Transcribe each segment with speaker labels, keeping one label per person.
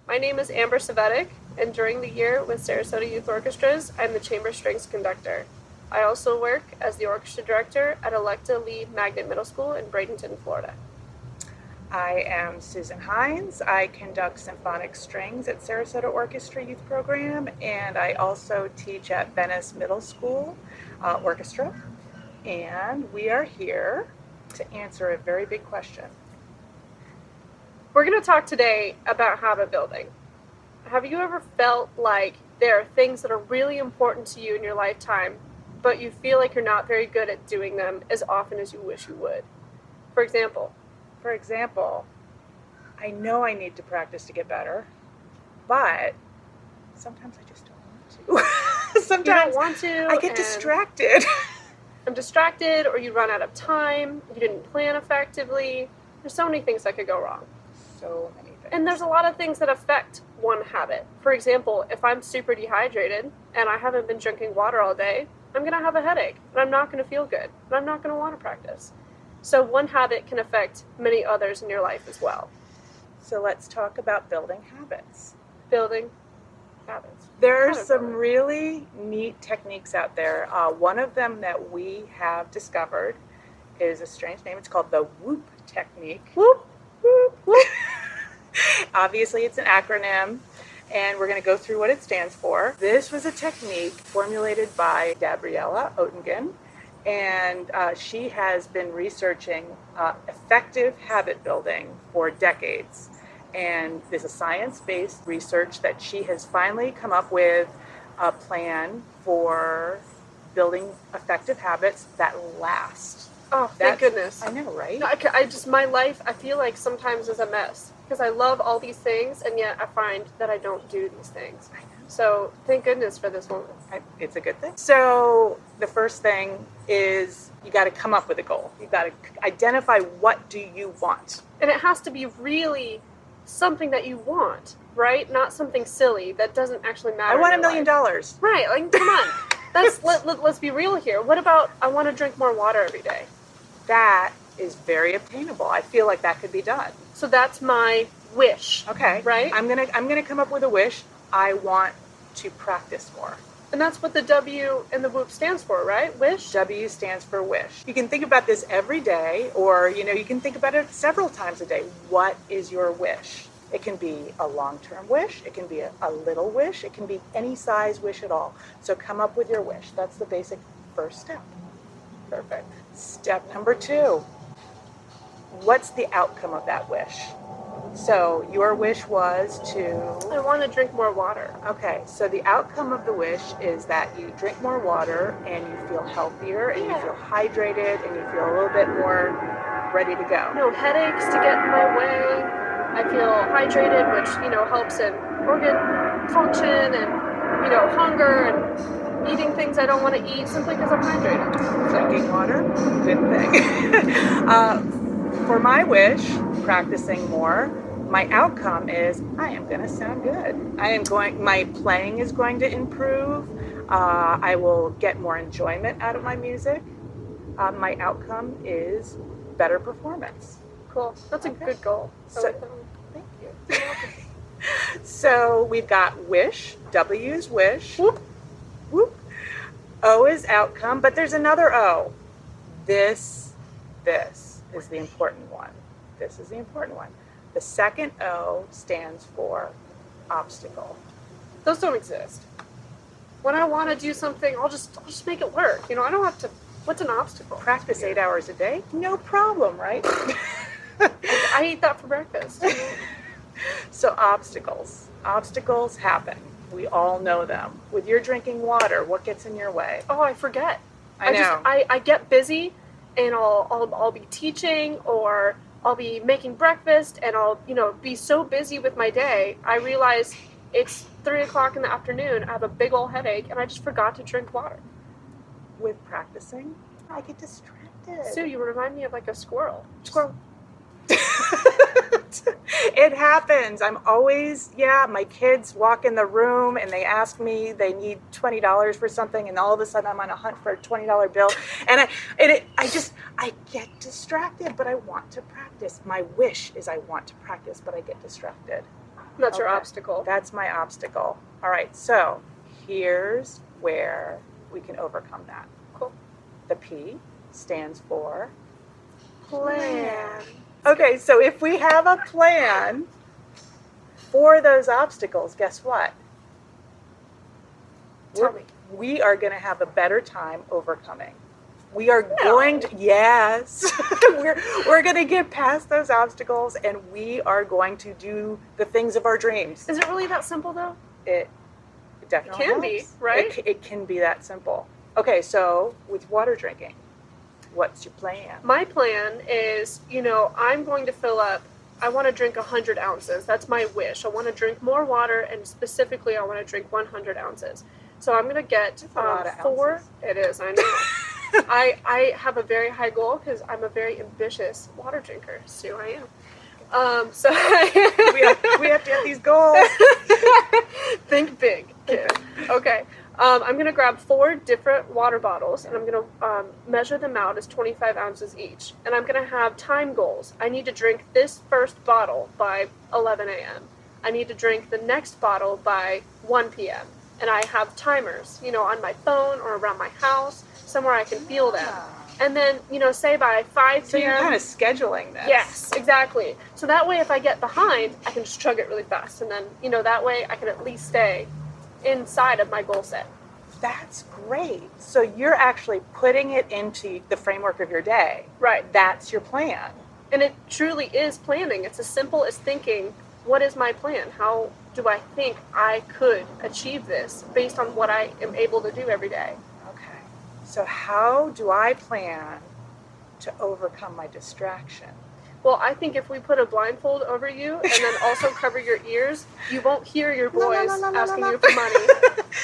Speaker 1: My name is Amber Svetik, and during the year with Sarasota Youth Orchestras, I'm the chamber strings conductor. I also work as the orchestra director at Electa Lee Magnet Middle School in Bradenton, Florida.
Speaker 2: I am Susan Heinz. I conduct symphonic strings at Sarasota Orchestra Youth Program, and I also teach at Venice Middle School Orchestra. And we are here to answer a very big question.
Speaker 1: We're going to talk today about habit building. Have you ever felt like there are things that are really important to you in your lifetime, but you feel like you're not very good at doing them as often as you wish you would? For example,
Speaker 2: I know I need to practice to get better, but sometimes I just don't want to. Sometimes
Speaker 1: you don't want to.
Speaker 2: I get distracted.
Speaker 1: I'm distracted, or you run out of time, you didn't plan effectively. There's so many things that could go wrong.
Speaker 2: So many things.
Speaker 1: And there's a lot of things that affect one habit. For example, if I'm super dehydrated and I haven't been drinking water all day, I'm going to have a headache, and I'm not going to feel good, and I'm not going to want to practice. So one habit can affect many others in your life as well.
Speaker 2: So let's talk about building habits.
Speaker 1: Building habits.
Speaker 2: There are some really neat techniques out there. One of them that we have discovered is a strange name. It's called the WOOP technique.
Speaker 1: Whoop, whoop, whoop.
Speaker 2: Obviously, it's an acronym, and we're going to go through what it stands for. This was a technique formulated by Gabrielle Oettingen, and she has been researching effective habit building for decades. And there's a science-based research that she has finally come up with a plan for building effective habits that last.
Speaker 1: Oh, thank goodness.
Speaker 2: I know, right?
Speaker 1: My life, I feel like sometimes is a mess because I love all these things, and yet I find that I don't do these things.
Speaker 2: I know.
Speaker 1: So thank goodness for this woman.
Speaker 2: It's a good thing. So the first thing is you got to come up with a goal. You got to identify what do you want.
Speaker 1: And it has to be really something that you want, right? Not something silly that doesn't actually matter.
Speaker 2: I want $1 million.
Speaker 1: Right, like come on. Let's be real here. What about I want to drink more water every day?
Speaker 2: That is very obtainable. I feel like that could be done.
Speaker 1: So that's my wish.
Speaker 2: Okay.
Speaker 1: Right?
Speaker 2: I'm gonna come up with a wish. I want to practice more.
Speaker 1: And that's what the W and the WOOP stands for, right? Wish?
Speaker 2: W stands for wish. You can think about this every day, or you can think about it several times a day. What is your wish? It can be a long-term wish. It can be a little wish. It can be any size wish at all. So come up with your wish. That's the basic first step.
Speaker 1: Perfect.
Speaker 2: Step number 2. What's the outcome of that wish? So your wish was to...
Speaker 1: I want to drink more water.
Speaker 2: Okay, so the outcome of the wish is that you drink more water and you feel healthier and you feel hydrated and you feel a little bit more ready to go.
Speaker 1: No headaches to get in my way. I feel hydrated, which, helps in organ function and, hunger and eating things I don't want to eat simply because I'm hydrated.
Speaker 2: Drinking water, good thing. For my wish, practicing more, my outcome is I am going to sound good. My playing is going to improve. I will get more enjoyment out of my music. My outcome is better performance.
Speaker 1: Cool. That's a good goal.
Speaker 2: Thank you. So we've got wish. W is wish.
Speaker 1: Whoop.
Speaker 2: Whoop. O is outcome, but there's another O. This is the important one. This is the important one. The second O stands for obstacle.
Speaker 1: Those don't exist. When I want to do something, I'll just make it work. I don't have to. What's an obstacle?
Speaker 2: Practice 8 hours a day? No problem, right?
Speaker 1: I eat that for breakfast.
Speaker 2: So obstacles happen. We all know them. With your drinking water, what gets in your way?
Speaker 1: Oh, I forget.
Speaker 2: I know.
Speaker 1: I get busy, and I'll be teaching, or I'll be making breakfast, and I'll be so busy with my day. I realize it's 3:00 in the afternoon. I have a big old headache, and I just forgot to drink water.
Speaker 2: With practicing, I get distracted.
Speaker 1: Sue, you remind me of like a squirrel. Squirrel.
Speaker 2: It happens. I'm always, my kids walk in the room and they ask me they need $20 for something, and all of a sudden I'm on a hunt for a $20 bill, and I get distracted, but I want to practice. My wish is I want to practice, but I get distracted.
Speaker 1: That's your
Speaker 2: Okay.
Speaker 1: obstacle.
Speaker 2: That's my obstacle. All right, so here's where we can overcome that.
Speaker 1: Cool.
Speaker 2: The P stands for
Speaker 1: Plan.
Speaker 2: Okay, so if we have a plan for those obstacles, guess what?
Speaker 1: Tell me.
Speaker 2: We are going to have a better time overcoming. We are going to, yes, we're going to get past those obstacles and we are going to do the things of our dreams.
Speaker 1: Is it really that simple though?
Speaker 2: It definitely
Speaker 1: can be,
Speaker 2: helps.
Speaker 1: right?
Speaker 2: It can be that simple. Okay, so with water drinking, what's your plan?
Speaker 1: My plan is, I'm going to fill up, I want to drink 100 ounces. That's my wish. I want to drink more water, and specifically I want to drink 100 ounces. So I'm going to get
Speaker 2: a lot of
Speaker 1: 4.
Speaker 2: ounces.
Speaker 1: It is, I know. I have a very high goal because I'm a very ambitious water drinker. So I am. So
Speaker 2: we have to have these goals.
Speaker 1: Think big, kid. Okay. I'm going to grab 4 different water bottles, and I'm going to measure them out as 25 ounces each. And I'm going to have time goals. I need to drink this first bottle by 11 a.m. I need to drink the next bottle by 1 p.m. And I have timers, on my phone or around my house, somewhere I can feel them. And then, say by 5 p.m.
Speaker 2: So you're kind of scheduling this.
Speaker 1: Yes, exactly. So that way if I get behind, I can just chug it really fast. And then, that way I can at least stay inside of my goal set.
Speaker 2: That's great. So you're actually putting it into the framework of your day.
Speaker 1: Right.
Speaker 2: That's your plan.
Speaker 1: And it truly is planning. It's as simple as thinking, what is my plan? How do I think I could achieve this based on what I am able to do every day?
Speaker 2: Okay. So how do I plan to overcome my distraction?
Speaker 1: Well, I think if we put a blindfold over you and then also cover your ears, you won't hear your boys asking you for money.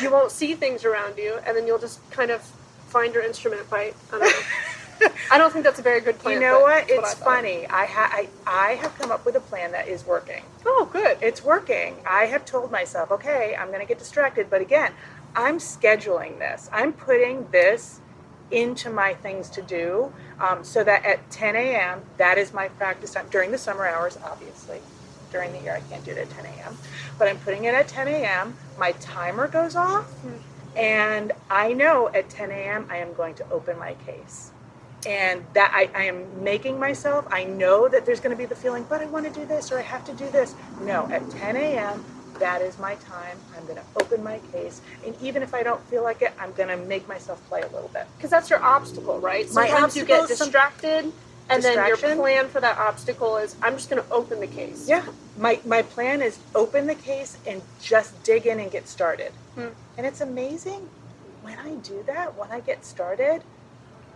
Speaker 1: You won't see things around you, and then you'll just kind of find your instrument by, I don't know. I don't think that's a very good plan.
Speaker 2: You know what? It's funny. I have come up with a plan that is working.
Speaker 1: Oh, good.
Speaker 2: It's working. I have told myself, okay, I'm going to get distracted. But again, I'm scheduling this. I'm putting this into my things to do so that at 10 a.m., that is my practice time. During the summer hours, obviously. During the year, I can't do it at 10 a.m. But I'm putting it at 10 a.m. My timer goes off. And I know at 10 a.m. I am going to open my case. And that I am making myself, I know that there's going to be the feeling, but I want to do this or I have to do this. No, at 10 a.m., that is my time. I'm going to open my case. And even if I don't feel like it, I'm going to make myself play a little bit.
Speaker 1: Because that's your obstacle, right? Sometimes you get distracted, and then your plan for that obstacle is, I'm just going to open the case.
Speaker 2: Yeah. My plan is open the case and just dig in and get started. And it's amazing when I do that, when I get started,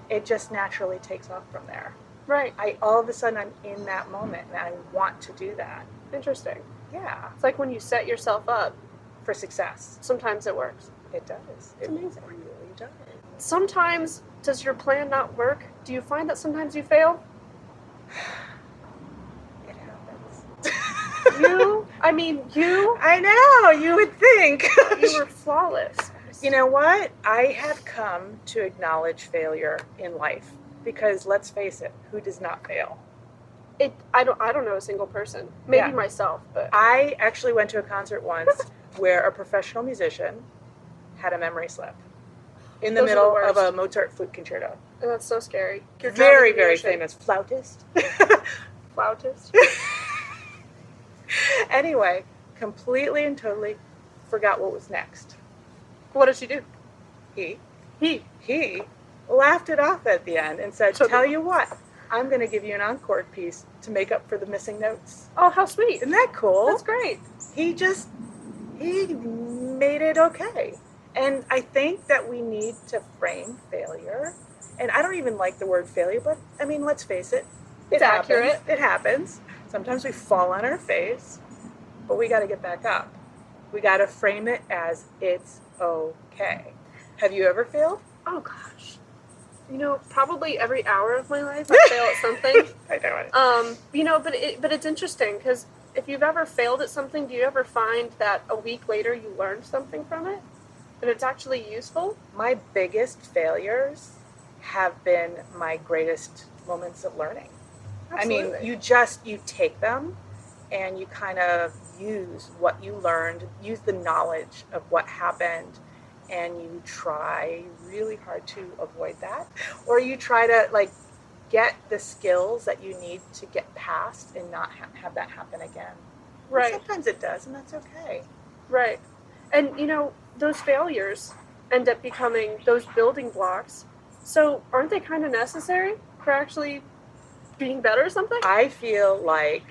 Speaker 2: it just naturally takes off from there.
Speaker 1: Right.
Speaker 2: All of a sudden I'm in that moment and I want to do that.
Speaker 1: Interesting.
Speaker 2: Yeah.
Speaker 1: It's like when you set yourself up
Speaker 2: For success.
Speaker 1: Sometimes it works.
Speaker 2: It does. It
Speaker 1: amazing.
Speaker 2: really does.
Speaker 1: Sometimes, does your plan not work? Do you find that sometimes you fail?
Speaker 2: It happens.
Speaker 1: You?
Speaker 2: I know, you would think.
Speaker 1: You were flawless.
Speaker 2: You know what? I have come to acknowledge failure in life because let's face it, who does not fail?
Speaker 1: I don't know a single person. Maybe myself, but
Speaker 2: I actually went to a concert once where a professional musician had a memory slip in the middle of a Mozart flute concerto.
Speaker 1: And that's so scary. You're
Speaker 2: very, very famous flautist.
Speaker 1: Flautist.
Speaker 2: Anyway, completely and totally forgot what was next.
Speaker 1: What did she do?
Speaker 2: He laughed it off at the end and said, tell you what, I'm going to give you an encore piece to make up for the missing notes.
Speaker 1: Oh, how sweet.
Speaker 2: Isn't that cool?
Speaker 1: That's great.
Speaker 2: He made it okay. And I think that we need to frame failure. And I don't even like the word failure, but I mean, let's face it.
Speaker 1: It's accurate.
Speaker 2: It happens. Sometimes we fall on our face, but we got to get back up. We got to frame it as it's okay. Have you ever failed?
Speaker 1: Oh, gosh. Probably every hour of my life I fail at something.
Speaker 2: I know it.
Speaker 1: But it's interesting because if you've ever failed at something, do you ever find that a week later you learned something from it? And it's actually useful?
Speaker 2: My biggest failures have been my greatest moments of learning.
Speaker 1: Absolutely.
Speaker 2: I mean, you take them and you kind of use what you learned, use the knowledge of what happened, and you try really hard to avoid that, or you try to like get the skills that you need to get past and not have that happen again.
Speaker 1: Right.
Speaker 2: And sometimes it does, and that's okay.
Speaker 1: Right. And, those failures end up becoming those building blocks. So aren't they kind of necessary for actually being better or something?
Speaker 2: I feel like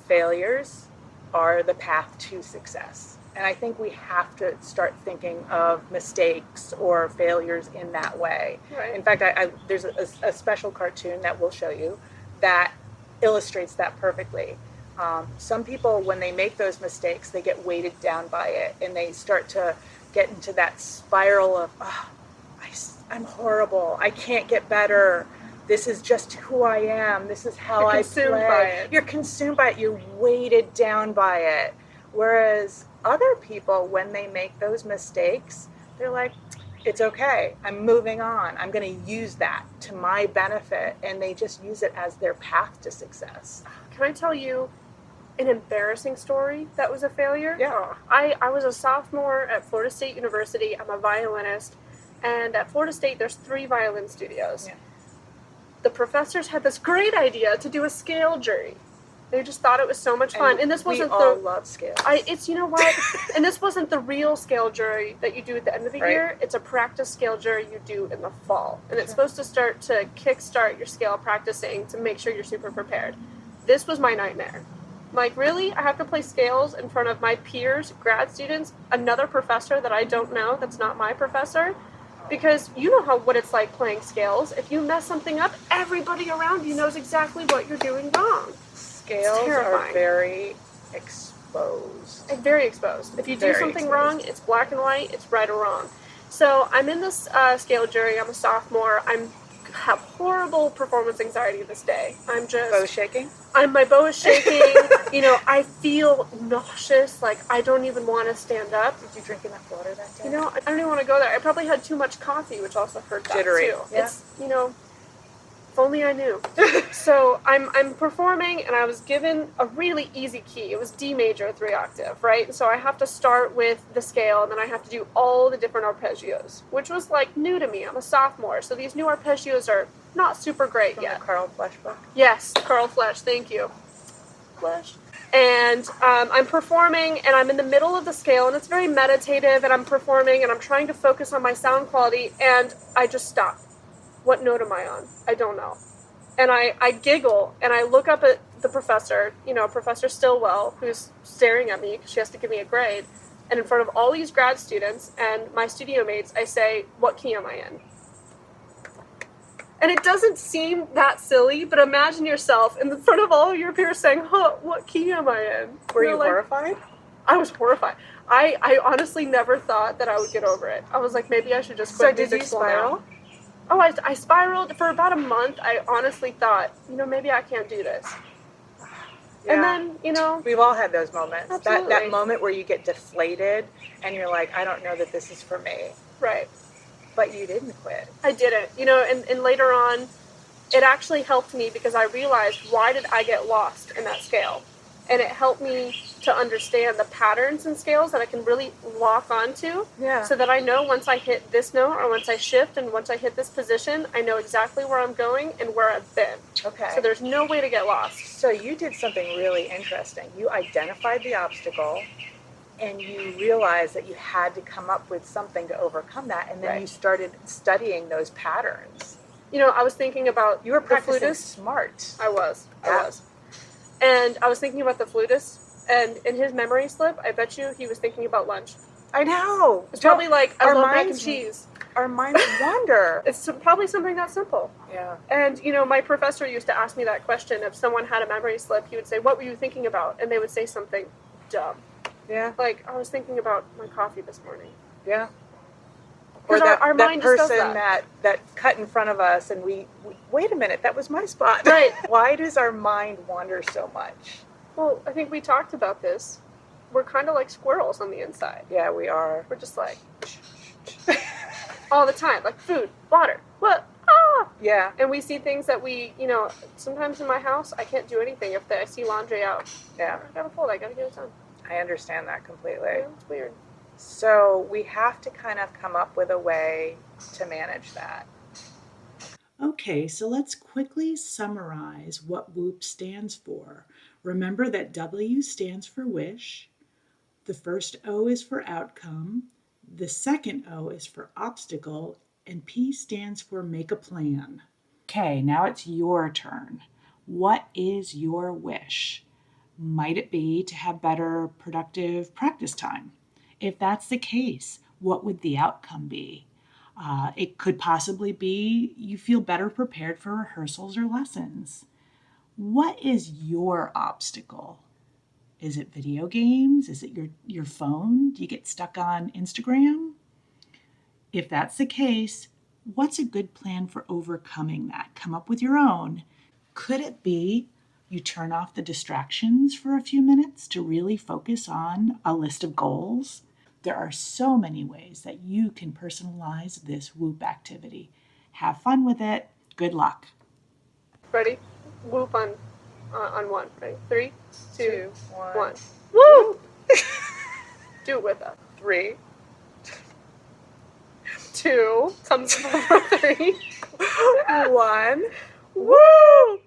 Speaker 2: failures are the path to success. And I think we have to start thinking of mistakes or failures in that way.
Speaker 1: Right.
Speaker 2: In fact, there's a special cartoon that we'll show you that illustrates that perfectly. Some people, when they make those mistakes, they get weighted down by it, and they start to get into that spiral of, I'm horrible, I can't get better, this is just who I am, this is how I play.
Speaker 1: By it.
Speaker 2: You're consumed by it, you're weighted down by it. Whereas other people, when they make those mistakes, they're like, it's okay, I'm moving on, I'm going to use that to my benefit, and they just use it as their path to success.
Speaker 1: Can I tell you an embarrassing story that was a failure?
Speaker 2: Yeah.
Speaker 1: I was a sophomore at Florida State University. I'm a violinist, and at Florida State there's 3 violin studios.
Speaker 2: Yeah.
Speaker 1: The professors had this great idea to do a scale jury. They just thought it was so much fun, and this wasn't
Speaker 2: we all love scales.
Speaker 1: It's you know what, and this wasn't the real scale jury that you do at the end of the year. It's a practice scale jury you do in the fall, and it's supposed to start to kickstart your scale practicing to make sure you're super prepared. This was my nightmare. Like, really? I have to play scales in front of my peers, grad students, another professor that I don't know that's not my professor? Because you know what it's like playing scales. If you mess something up, everybody around you knows exactly what you're doing wrong.
Speaker 2: Scales are very exposed.
Speaker 1: Very exposed. If you do something wrong, it's black and white, it's right or wrong. So I'm in this scale jury, I'm a sophomore, have horrible performance anxiety this day. I'm just...
Speaker 2: Bow shaking?
Speaker 1: My bow is shaking. I feel nauseous. Like, I don't even want to stand up.
Speaker 2: Did you drink enough water that day?
Speaker 1: I don't even want to go there. I probably had too much coffee, which also hurt that
Speaker 2: Jittery.
Speaker 1: too.
Speaker 2: Yeah.
Speaker 1: It's, if only I knew. So I'm performing, and I was given a really easy key. It was D major, 3 octave, right? So I have to start with the scale, and then I have to do all the different arpeggios, which was like new to me. I'm a sophomore, so these new arpeggios are not super great yet.
Speaker 2: The Carl Flesch book?
Speaker 1: Yes, Carl Flesch, thank you. Flesch. And I'm performing, and I'm in the middle of the scale, and it's very meditative, and I'm performing, and I'm trying to focus on my sound quality, and I just stop. What note am I on? I don't know. And I giggle, and I look up at the professor, Professor Stillwell, who's staring at me because she has to give me a grade. And in front of all these grad students and my studio mates, I say, what key am I in? And it doesn't seem that silly, but imagine yourself in front of all of your peers saying, what key am I in?
Speaker 2: Were you horrified?
Speaker 1: I was horrified. I honestly never thought that I would get over it. I was like, maybe I should just quit music school now. So did you spiral? Oh, I spiraled for about a month. I honestly thought, maybe I can't do this. Yeah. And then,
Speaker 2: we've all had those moments.
Speaker 1: Absolutely.
Speaker 2: That moment where you get deflated and you're like, I don't know that this is for me.
Speaker 1: Right.
Speaker 2: But you didn't quit.
Speaker 1: I didn't. And later on, it actually helped me because I realized, why did I get lost in that scale? And it helped me to understand the patterns in scales that I can really lock onto.
Speaker 2: Yeah.
Speaker 1: So that I know once I hit this note, or once I shift, and once I hit this position, I know exactly where I'm going and where I've been.
Speaker 2: Okay.
Speaker 1: So there's no way to get lost.
Speaker 2: So you did something really interesting. You identified the obstacle, and you realized that you had to come up with something to overcome that, and then you started studying those patterns.
Speaker 1: I was thinking about...
Speaker 2: You were practicing
Speaker 1: flutist.
Speaker 2: smart.
Speaker 1: I was. And I was thinking about the flutist, and in his memory slip, I bet you he was thinking about lunch.
Speaker 2: I know.
Speaker 1: It's probably like, I love mac and cheese.
Speaker 2: Our minds wander.
Speaker 1: It's probably something that simple.
Speaker 2: Yeah.
Speaker 1: And, my professor used to ask me that question. If someone had a memory slip, he would say, what were you thinking about? And they would say something dumb.
Speaker 2: Yeah.
Speaker 1: Like, I was thinking about my coffee this morning.
Speaker 2: Yeah.
Speaker 1: Or that mind
Speaker 2: person
Speaker 1: just does
Speaker 2: that cut in front of us, and we wait a minute, that was my spot.
Speaker 1: Right.
Speaker 2: Why does our mind wander so much?
Speaker 1: Well, I think we talked about this. We're kind of like squirrels on the inside.
Speaker 2: Yeah, we are.
Speaker 1: We're just like all the time, like food, water, what? Ah!
Speaker 2: Yeah.
Speaker 1: And we see things that we, sometimes in my house, I can't do anything if I see laundry out.
Speaker 2: Yeah.
Speaker 1: I gotta fold, I gotta get it done.
Speaker 2: I understand that completely.
Speaker 1: Yeah, it's weird.
Speaker 2: So we have to kind of come up with a way to manage that.
Speaker 3: Okay, so let's quickly summarize what WOOP stands for. Remember that W stands for wish, the first O is for outcome, the second O is for obstacle, and P stands for make a plan. Okay, now it's your turn. What is your wish? Might it be to have better productive practice time? If that's the case, what would the outcome be? It could possibly be you feel better prepared for rehearsals or lessons. What is your obstacle? Is it video games? Is it your phone? Do you get stuck on Instagram? If that's the case, what's a good plan for overcoming that? Come up with your own. Could it be you turn off the distractions for a few minutes to really focus on a list of goals? There are so many ways that you can personalize this WOOP activity. Have fun with it. Good luck.
Speaker 1: Ready? Whoop on one. Ready? 3, 2, 1.
Speaker 2: Woo!
Speaker 1: Do it with us.
Speaker 2: 3,
Speaker 1: 2. Thumbs up for 3.
Speaker 2: 1. Woo!